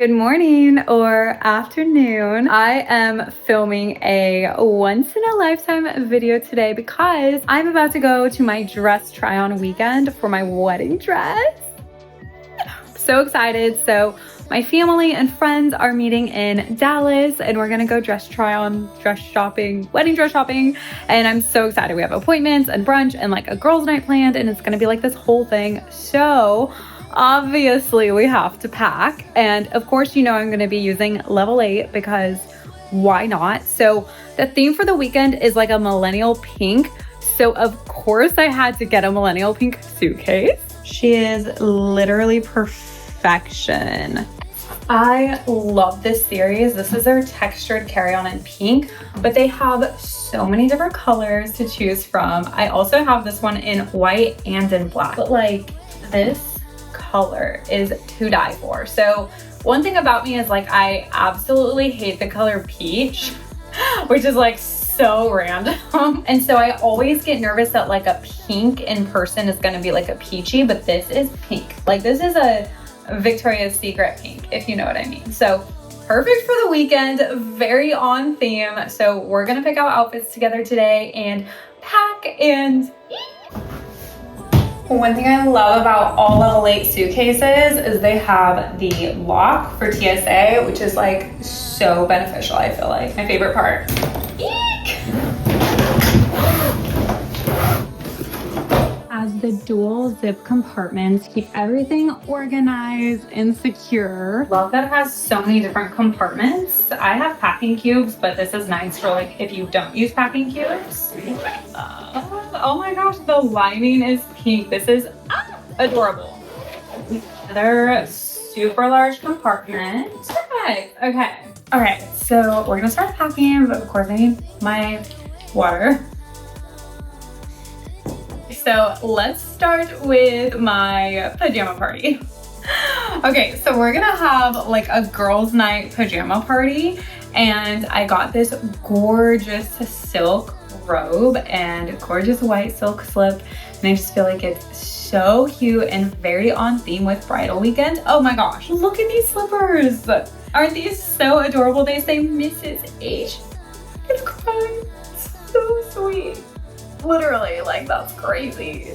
Good morning or afternoon. I am filming a once in a lifetime video today because I'm about to go to my dress try on weekend for my wedding dress. So excited. So my family and friends are meeting in Dallas and we're gonna go dress try on, dress shopping, wedding dress shopping. And I'm so excited. We have appointments and brunch and like a girls' night planned, and it's gonna be like this whole thing. So obviously we have to pack. And of course, you know, I'm gonna be using level 8 because why not? So the theme for the weekend is like a millennial pink. So of course I had to get a millennial pink suitcase. She is literally perfection. I love this series. This is their textured carry-on in pink, but they have so many different colors to choose from. I also have this one in white and in black, but like this color is to die for. So one thing about me is like I absolutely hate the color peach, which is like so random. And so I always get nervous that like a pink in person is gonna be like a peachy, but this is pink. Like this is a Victoria's Secret pink, if you know what I mean. So perfect for the weekend, very on theme. So we're gonna pick out outfits together today and pack and one thing I love about all level 8 suitcases is they have the lock for TSA, which is like so beneficial, I feel like. My favorite part. Eek! As the dual zip compartments keep everything organized and secure. Love that it has so many different compartments. I have packing cubes, but this is nice for like if you don't use packing cubes. Oh my gosh, the lining is pink. This is adorable. Another super large compartment. Perfect. Okay. All right, so we're gonna start packing, but of course I need my water. So let's start with my pajama party. Okay, so we're gonna have like a girls' night pajama party, and I got this gorgeous silk robe and gorgeous white silk slip, and I just feel like it's so cute and very on theme with bridal weekend. Oh my gosh, look at these slippers. Aren't these so adorable? They say Mrs. H. I'm gonna cry. So sweet. Literally, like that's crazy.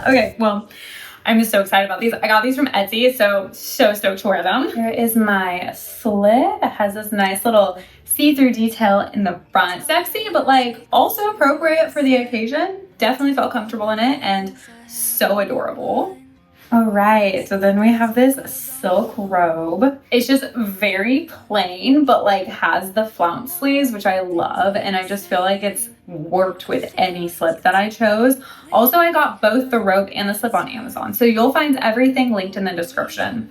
Okay, well, I'm just so excited about these. I got these from Etsy, so stoked to wear them. Here is my slit. It has this nice little see-through detail in the front. Sexy, but like also appropriate for the occasion. Definitely felt comfortable in it and so adorable. All right, so then we have this silk robe. It's just very plain, but like has the flounce sleeves, which I love. And I just feel like it's worked with any slip that I chose. Also, I got both the robe and the slip on Amazon. So you'll find everything linked in the description.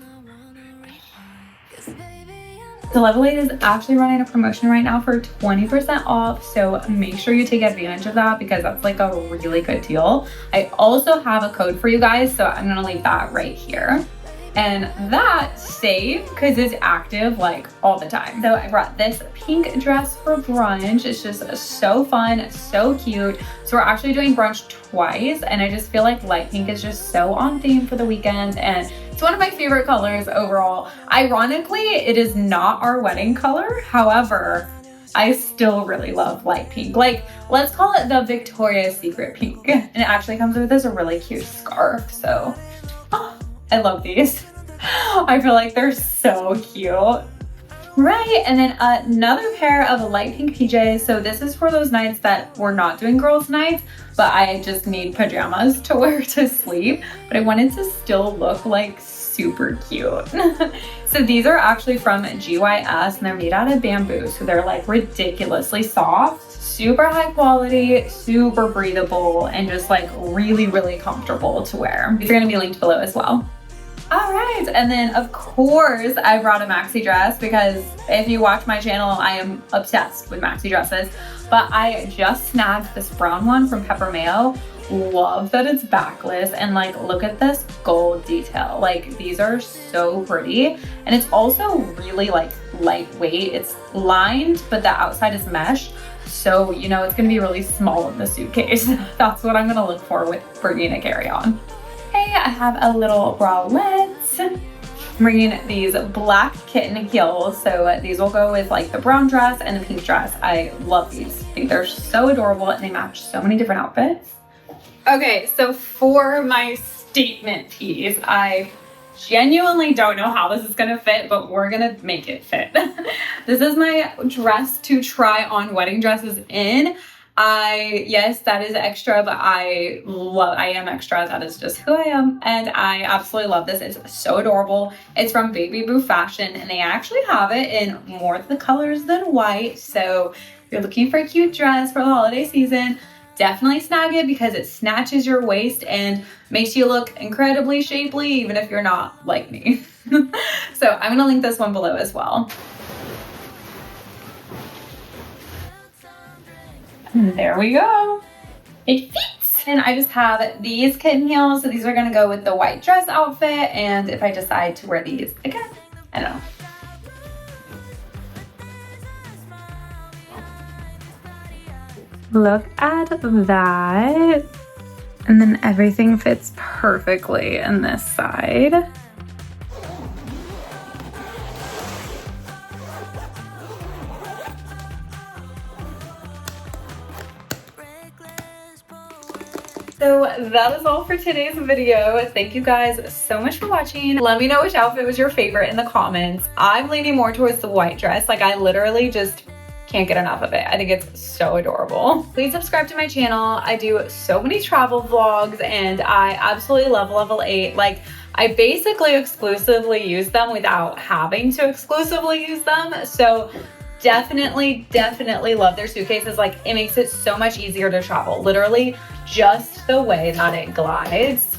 The level 8 is actually running a promotion right now for 20% off, so make sure you take advantage of that because that's like a really good deal. I also have a code for you guys, so I'm gonna leave that right here. And that save because it's active like all the time. So I brought this pink dress for brunch. It's just so fun, so cute. So we're actually doing brunch twice, and I just feel like light pink is just so on theme for the weekend, and it's one of my favorite colors overall. Ironically, it is not our wedding color. However, I still really love light pink. Like, let's call it the Victoria's Secret pink. And it actually comes with this really cute scarf. So, I love these. I feel like they're so cute. Right, and then another pair of light pink PJs. So this is for those nights that we're not doing girls' nights, but I just need pajamas to wear to sleep. But I wanted to still look like super cute. So these are actually from GYS, and they're made out of bamboo. So they're like ridiculously soft, super high quality, super breathable, and just like really, really comfortable to wear. These are gonna be linked below as well. All right, and then of course I brought a maxi dress because if you watch my channel, I am obsessed with maxi dresses, but I just snagged this brown one from Pepper Mayo. Love that it's backless, and like look at this gold detail. Like these are so pretty, and it's also really like lightweight. It's lined, but the outside is mesh. So, you know, it's gonna be really small in the suitcase. That's what I'm gonna look for with bringing a carry-on. Hey, I have a little bralette. I'm bringing these black kitten heels. So these will go with like the brown dress and the pink dress. I love these. I think they're so adorable and they match so many different outfits. Okay, so for my statement piece, I genuinely don't know how this is gonna fit, but we're gonna make it fit. This is my dress to try on wedding dresses in. Yes, that is extra, but I am extra. That is just who I am. And I absolutely love this. It's so adorable. It's from Baby Boo Fashion and they actually have it in more of the colors than white. So if you're looking for a cute dress for the holiday season, definitely snag it because it snatches your waist and makes you look incredibly shapely, even if you're not like me. So I'm gonna link this one below as well. And there we go. It fits. And I just have these kitten heels. So these are gonna go with the white dress outfit. And if I decide to wear these again, I don't know. Look at that. And then everything fits perfectly in this side. So that is all for today's video. Thank you guys so much for watching. Let me know which outfit was your favorite in the comments. I'm leaning more towards the white dress. Like I literally just can't get enough of it. I think it's so adorable. Please subscribe to my channel. I do so many travel vlogs and I absolutely love Level 8. Like I basically exclusively use them without having to exclusively use them. So definitely love their suitcases. Like it makes it so much easier to travel. Literally just the way that it glides.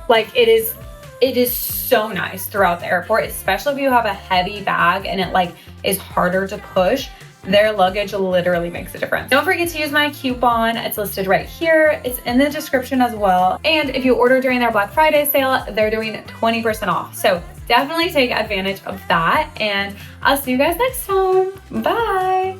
Like it is so nice throughout the airport, especially if you have a heavy bag and it like is harder to push. Their luggage literally makes a difference. Don't forget to use my coupon. It's listed right here. It's in the description as well. And if you order during their Black Friday sale, they're doing 20% off. So definitely take advantage of that. And I'll see you guys next time. Bye.